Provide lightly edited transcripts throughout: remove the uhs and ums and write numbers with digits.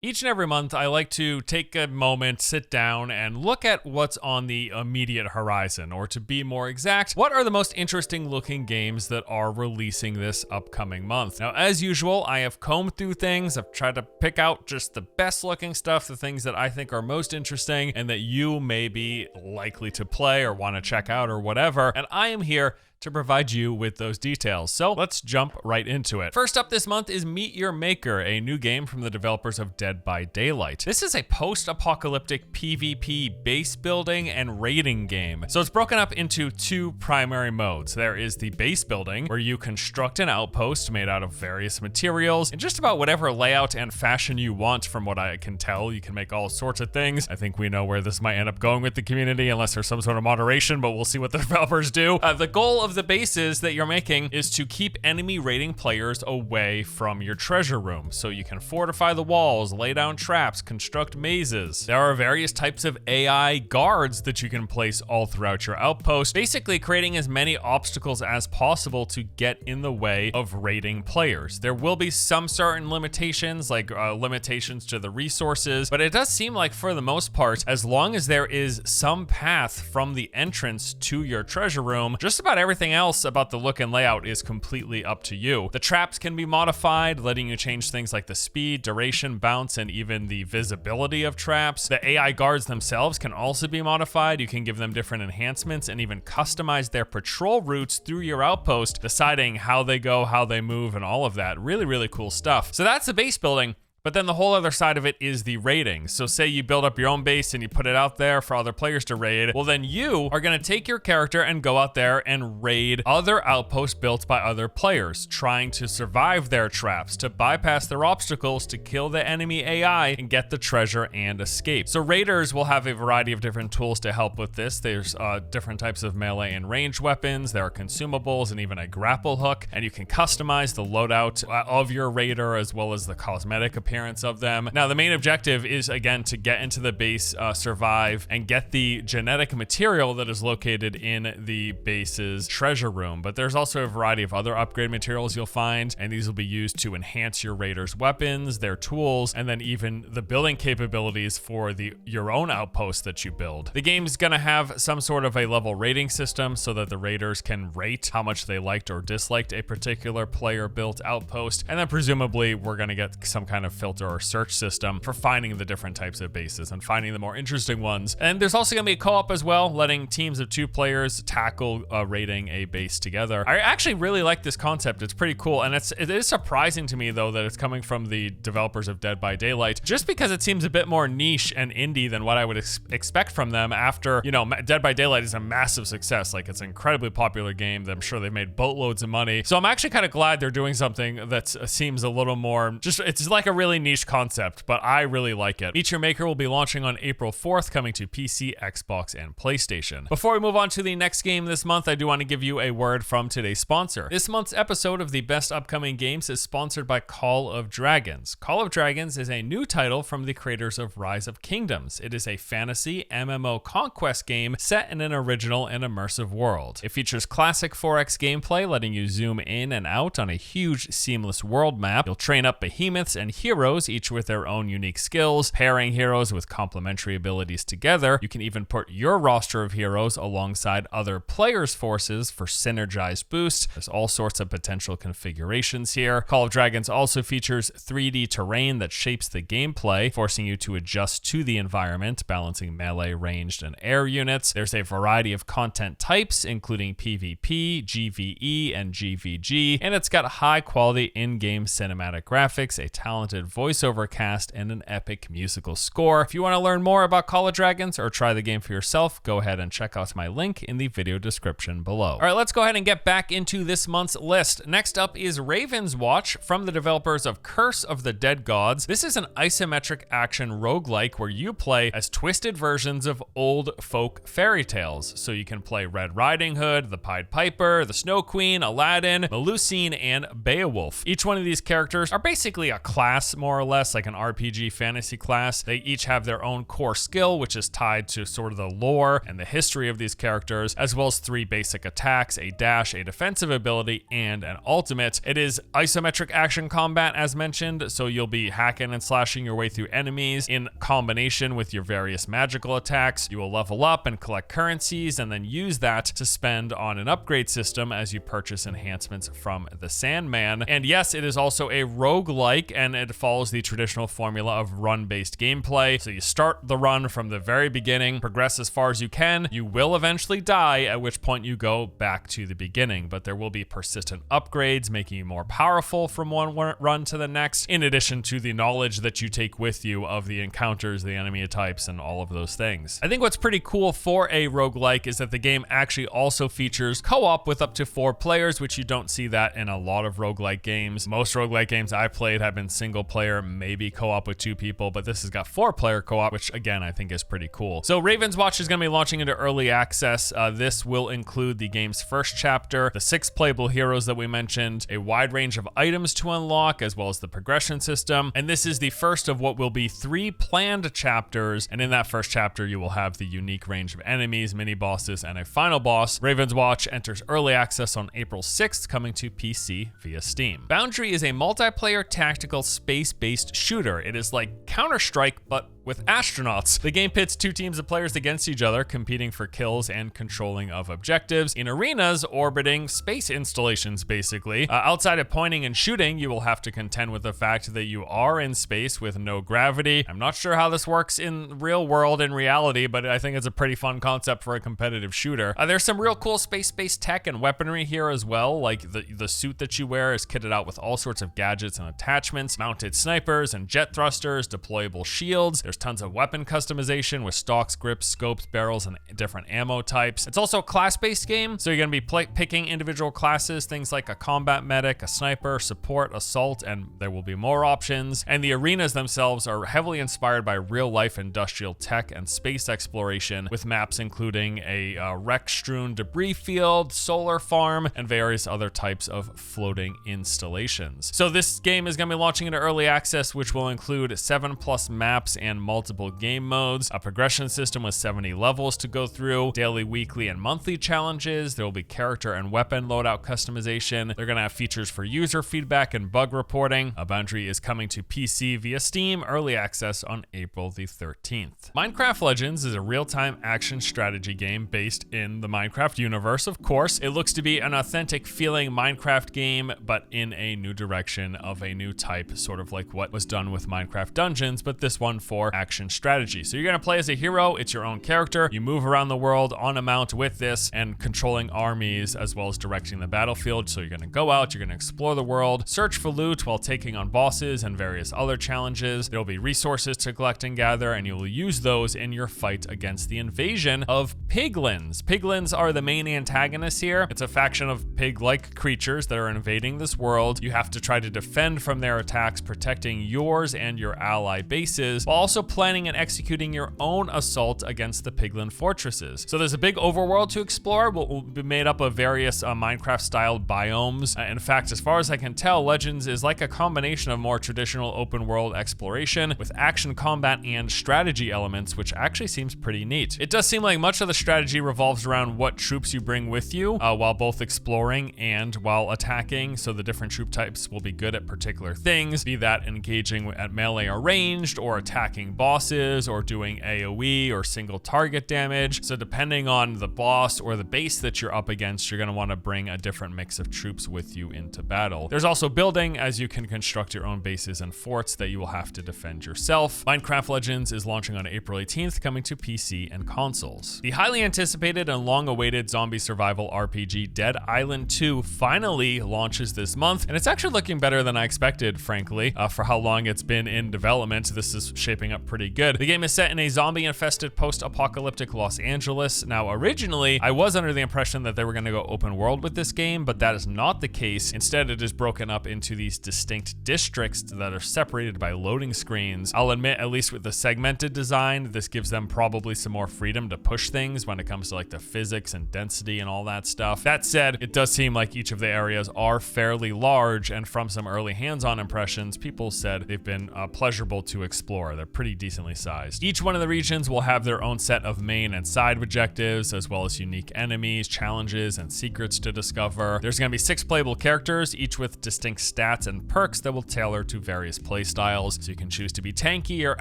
Each and every month, I like to take a moment, sit down, and look at what's on the immediate horizon, or to be more exact, what are the most interesting looking games that are releasing this upcoming month. Now, as usual, I have combed through things. I've tried to pick out just the best looking stuff, the things that I think are most interesting and that you may be likely to play or want to check out or whatever, and I am here to provide you with those details. So let's jump right into it. First up this month is Meet Your Maker, a new game from the developers of Dead by Daylight. This is a post-apocalyptic PvP base building and raiding game. So it's broken up into two primary modes. There is the base building, where you construct an outpost made out of various materials in just about whatever layout and fashion you want. From what I can tell, you can make all sorts of things. I think we know where this might end up going with the community, unless there's some sort of moderation, but we'll see what the developers do. The goal of the bases that you're making is to keep enemy raiding players away from your treasure room, so you can fortify the walls, lay down traps, construct mazes. There are various types of AI guards that you can place all throughout your outpost, basically creating as many obstacles as possible to get in the way of raiding players. There will be some certain limitations, like limitations to the resources, but it does seem like for the most part, as long as there is some path from the entrance to your treasure room, just about everything else about the look and layout is completely up to you. The traps can be modified, letting you change things like the speed, duration, bounce, and even the visibility of traps. The AI guards themselves can also be modified. You can give them different enhancements and even customize their patrol routes through your outpost, deciding how they go, how they move, and all of that. Really, really cool stuff. So that's the base building. But then the whole other side of it is the raiding. So say you build up your own base and you put it out there for other players to raid. Well, then you are going to take your character and go out there and raid other outposts built by other players, trying to survive their traps, to bypass their obstacles, to kill the enemy AI and get the treasure and escape. So raiders will have a variety of different tools to help with this. There's different types of melee and ranged weapons. There are consumables and even a grapple hook. And you can customize the loadout of your raider as well as the cosmetic appearance of them. Now, the main objective is, again, to get into the base, survive, and get the genetic material that is located in the base's treasure room. But there's also a variety of other upgrade materials you'll find, and these will be used to enhance your raiders' weapons, their tools, and then even the building capabilities for your own outpost that you build. The game's gonna have some sort of a level rating system so that the raiders can rate how much they liked or disliked a particular player-built outpost, and then presumably we're gonna get some kind of filter or search system for finding the different types of bases and finding the more interesting ones. And there's also going to be a co-op as well, letting teams of 2 players tackle raiding a base together. I actually really like this concept. It's pretty cool, and it is surprising to me though that it's coming from the developers of Dead by Daylight, just because it seems a bit more niche and indie than what I would expect from them after, you know, Dead by Daylight is a massive success. Like, it's an incredibly popular game that I'm sure they've made boatloads of money. So I'm actually kind of glad they're doing something that seems a little more, it's like a really niche concept, but I really like it. Meet Your Maker will be launching on April 4th, coming to PC, Xbox, and PlayStation. Before we move on to the next game this month, I do want to give you a word from today's sponsor. This month's episode of the Best Upcoming Games is sponsored by Call of Dragons. Call of Dragons is a new title from the creators of Rise of Kingdoms. It is a fantasy MMO conquest game set in an original and immersive world. It features classic 4X gameplay, letting you zoom in and out on a huge, seamless world map. You'll train up behemoths and heroes, each with their own unique skills, pairing heroes with complementary abilities together. You can even put your roster of heroes alongside other players' forces for synergized boost. There's all sorts of potential configurations here. Call of Dragons also features 3D terrain that shapes the gameplay, forcing you to adjust to the environment, balancing melee, ranged, and air units. There's a variety of content types, including PvP, GvE, and GvG, and it's got high quality in-game cinematic graphics, a talented voiceover cast, and an epic musical score. If you want to learn more about Call of Dragons or try the game for yourself, go ahead and check out my link in the video description below. All right, let's go ahead and get back into this month's list. Next up is Ravenswatch from the developers of Curse of the Dead Gods. This is an isometric action roguelike where you play as twisted versions of old folk fairy tales. So you can play Red Riding Hood, the Pied Piper, the Snow Queen, Aladdin, Melusine, and Beowulf. Each one of these characters are basically a class more or less, like an RPG fantasy class. They each have their own core skill, which is tied to sort of the lore and the history of these characters, as well as 3 basic attacks, a dash, a defensive ability, and an ultimate. It is isometric action combat, as mentioned, so you'll be hacking and slashing your way through enemies in combination with your various magical attacks. You will level up and collect currencies and then use that to spend on an upgrade system as you purchase enhancements from the Sandman. And yes, it is also a roguelike, and it follows the traditional formula of run-based gameplay. So you start the run from the very beginning, progress as far as you can. You will eventually die, at which point you go back to the beginning, but there will be persistent upgrades, making you more powerful from one run to the next, in addition to the knowledge that you take with you of the encounters, the enemy types, and all of those things. I think what's pretty cool for a roguelike is that the game actually also features co-op with up to 4 players, which you don't see that in a lot of roguelike games. Most roguelike games I played have been single player, maybe co-op with 2 people, but this has got 4-player co-op, which again, I think is pretty cool. So Ravenswatch is going to be launching into early access. This will include the game's first chapter, the 6 playable heroes that we mentioned, a wide range of items to unlock, as well as the progression system. And this is the first of what will be 3 planned chapters. And in that first chapter, you will have the unique range of enemies, mini bosses, and a final boss. Ravenswatch enters early access on April 6th, coming to PC via Steam. Boundary is a multiplayer tactical space-based shooter. It is like Counter-Strike, but with astronauts. The game pits 2 teams of players against each other, competing for kills and controlling of objectives in arenas orbiting space installations, basically. Outside of pointing and shooting, you will have to contend with the fact that you are in space with no gravity. I'm not sure how this works in real world, in reality, but I think it's a pretty fun concept for a competitive shooter. There's some real cool space-based tech and weaponry here as well, like the suit that you wear is kitted out with all sorts of gadgets and attachments, mounted snipers and jet thrusters, deployable shields. There's tons of weapon customization with stocks, grips, scopes, barrels, and different ammo types. It's also a class-based game, so you're going to be picking individual classes, things like a combat medic, a sniper, support, assault, and there will be more options. And the arenas themselves are heavily inspired by real-life industrial tech and space exploration, with maps including a wreck-strewn debris field, solar farm, and various other types of floating installations. So this game is going to be launching into early access, which will include 7+ maps and multiple game modes, a progression system with 70 levels to go through, daily, weekly, and monthly challenges. There will be character and weapon loadout customization. They're going to have features for user feedback and bug reporting. Boundary is coming to PC via Steam, early access on April the 13th. Minecraft Legends is a real-time action strategy game based in the Minecraft universe, of course. It looks to be an authentic feeling Minecraft game, but in a new direction of a new type, sort of like what was done with Minecraft Dungeons, but this one for action strategy. So you're going to play as a hero. It's your own character. You move around the world on a mount with this and controlling armies as well as directing the battlefield. So you're going to go out, you're going to explore the world, search for loot while taking on bosses and various other challenges. There'll be resources to collect and gather, and you'll use those in your fight against the invasion of piglins. Piglins are the main antagonists here. It's a faction of pig-like creatures that are invading this world. You have to try to defend from their attacks, protecting yours and your ally bases, while also planning and executing your own assault against the piglin fortresses. So there's a big overworld to explore, what will be made up of various Minecraft-styled biomes. In fact, as far as I can tell, Legends is like a combination of more traditional open world exploration with action combat and strategy elements, which actually seems pretty neat. It does seem like much of the strategy revolves around what troops you bring with you while both exploring and while attacking. So the different troop types will be good at particular things, be that engaging at melee or ranged, or attacking bosses, or doing AoE or single target damage. So depending on the boss or the base that you're up against, you're going to want to bring a different mix of troops with you into battle. There's also building, as you can construct your own bases and forts that you will have to defend yourself. Minecraft Legends is launching on April 18th, coming to PC and consoles. The highly anticipated and long-awaited zombie survival RPG Dead Island 2 finally launches this month, and it's actually looking better than I expected, frankly, for how long it's been in development. This is shaping up up pretty good. The game is set in a zombie-infested post-apocalyptic Los Angeles. Now, originally, I was under the impression that they were going to go open world with this game, but that is not the case. Instead, it is broken up into these distinct districts that are separated by loading screens. I'll admit, at least with the segmented design, this gives them probably some more freedom to push things when it comes to like the physics and density and all that stuff. That said, it does seem like each of the areas are fairly large, and from some early hands-on impressions, people said they've been pleasurable to explore. They're pretty decently sized. Each one of the regions will have their own set of main and side objectives, as well as unique enemies, challenges, and secrets to discover. There's going to be 6 playable characters, each with distinct stats and perks that will tailor to various playstyles. So you can choose to be tanky or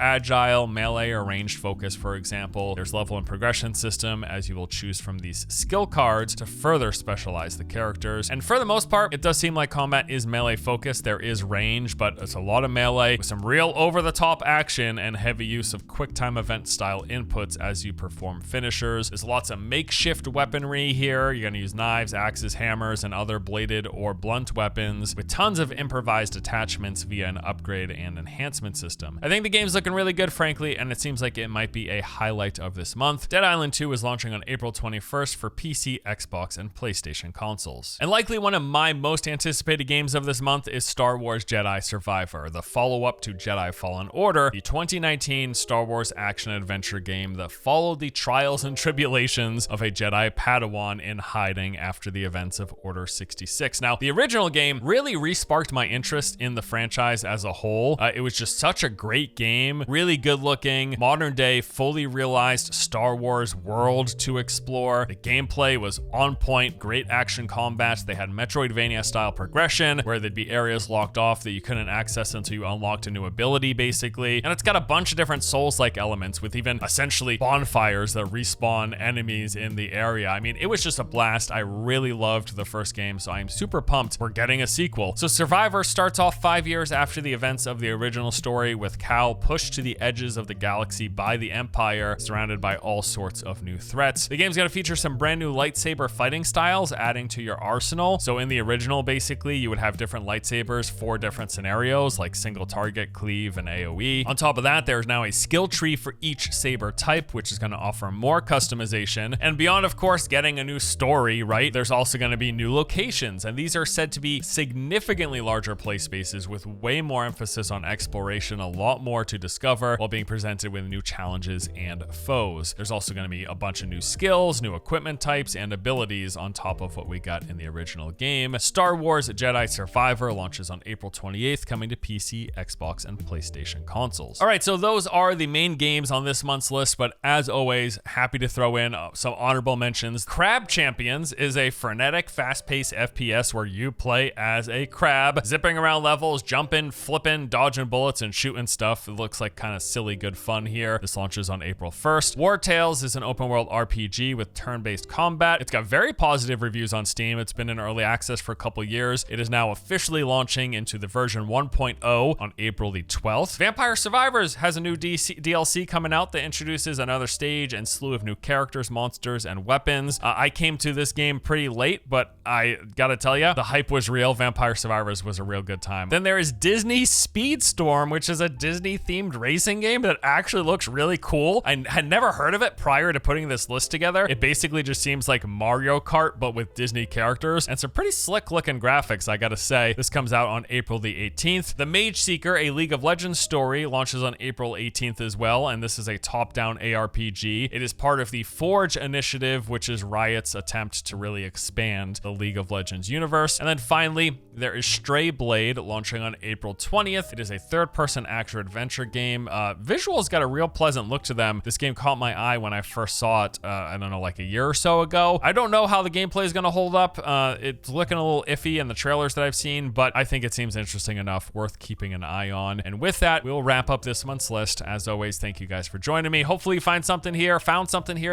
agile, melee or ranged focus, for example. There's level and progression system, as you will choose from these skill cards to further specialize the characters. And for the most part, it does seem like combat is melee focused. There is range, but it's a lot of melee with some real over-the-top action and heavy use of quick time event style inputs as you perform finishers. There's lots of makeshift weaponry here. You're going to use knives, axes, hammers, and other bladed or blunt weapons, with tons of improvised attachments via an upgrade and enhancement system. I think the game's looking really good, frankly, and it seems like it might be a highlight of this month. Dead Island 2 is launching on April 21st for PC, Xbox, and PlayStation consoles. And likely one of my most anticipated games of this month is Star Wars Jedi Survivor, the follow-up to Jedi Fallen Order, the 2019 Star Wars action-adventure game that followed the trials and tribulations of a Jedi Padawan in hiding after the events of Order 66. Now, the original game really re-sparked my interest in the franchise as a whole. It was just such a great game, really good-looking, modern-day, fully realized Star Wars world to explore. The gameplay was on point, great action combat. They had Metroidvania-style progression, where there'd be areas locked off that you couldn't access until you unlocked a new ability, basically. And it's got a bunch of different Souls-like elements, with even essentially bonfires that respawn enemies in the area. I mean, it was just a blast. I really loved the first game, so I'm super pumped we're getting a sequel. So Survivor starts off 5 years after the events of the original story, with Cal pushed to the edges of the galaxy by the Empire, surrounded by all sorts of new threats. The game's gonna feature some brand new lightsaber fighting styles, adding to your arsenal. So in the original, basically, you would have different lightsabers for different scenarios, like single target, cleave, and AoE. On top of that, there's now a skill tree for each saber type, which is gonna offer more customization. And beyond, of course, getting a new story, right, there's also gonna be new locations, and these are said to be significantly larger play spaces with way more emphasis on exploration, a lot more to discover, while being presented with new challenges and foes. There's also going to be a bunch of new skills, new equipment types, and abilities on top of what we got in the original game. Star Wars Jedi Survivor launches on April 28th, coming to PC, Xbox, and PlayStation consoles. All right, so those are the main games on this month's list, but as always, happy to throw in some honorable mentions. Crab Champions is a frenetic, fast-paced FPS where you play as a crab, zipping around levels, jumping, flipping, dodging bullets, and shooting stuff. It looks like kind of silly good fun here. This launches on April 1st. Wartales is an open world RPG with turn-based combat. It's got very positive reviews on Steam. It's been in early access for a couple years. It is now officially launching into the version 1.0 on April the 12th. Vampire Survivors has a new DLC coming out that introduces another stage and slew of new characters, monsters, and weapons. I came to this game pretty late, but I gotta tell you, the hype was real. Vampire Survivors was a real good time. Then there is Disney Speedstorm, which is a Disney-themed racing game that actually looks really cool. I had never heard of it prior to putting this list together. It basically just seems like Mario Kart, but with Disney characters, and some pretty slick-looking graphics, I gotta say. This comes out on April the 18th. The Mageseeker, a League of Legends story, launches on April 18th as well, and this is a top-down ARPG. It is part of the Forge initiative, which is Riot's attempt to really expand the League of Legends universe. And then finally, there is Strayblade, launching on April 20th. It is a third-person action-adventure game. Visuals got a real pleasant look to them. This game caught my eye when I first saw it, I don't know, like a year or so ago. I don't know how the gameplay is going to hold up. It's looking a little iffy in the trailers that I've seen, but I think it seems interesting enough, worth keeping an eye on. And with that, we'll wrap up this month's list. As always, thank you guys for joining me. Hopefully you found something here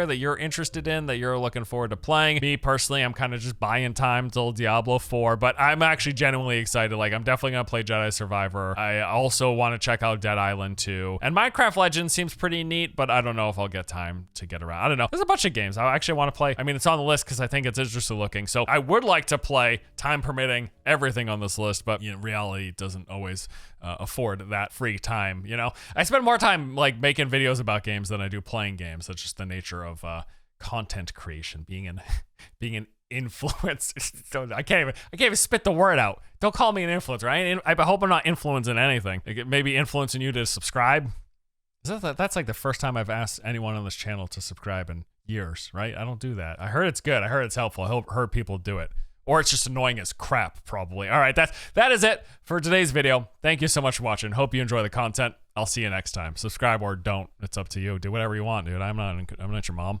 that you're interested in, that you're looking forward to playing. Me, personally, I'm kind of just buying time till Diablo 4, but I'm actually genuinely excited. Like, I'm definitely going to play Jedi Survivor. I also want to check out Dead Island 2. And Minecraft Legends seems pretty neat, but I don't know if I'll get time to get around. I don't know. There's a bunch of games I actually want to play. I mean, it's on the list because I think it's interesting looking. So I would like to play, time permitting, everything on this list, but you know, reality doesn't always afford that free time, you know? I spend more time like making videos about games than I do playing games. That's just the nature of content creation, being an influencer. I can't even spit the word out. Don't call me an influencer. I hope I'm not influencing anything. Like, maybe influencing you to subscribe. That's like the first time I've asked anyone on this channel to subscribe in years, right? I don't do that. I heard it's good. I heard it's helpful. I heard people do it. Or it's just annoying as crap, probably. All right, that is it for today's video. Thank you so much for watching. Hope you enjoy the content. I'll see you next time. Subscribe or don't. It's up to you. Do whatever you want, dude. I'm not your mom.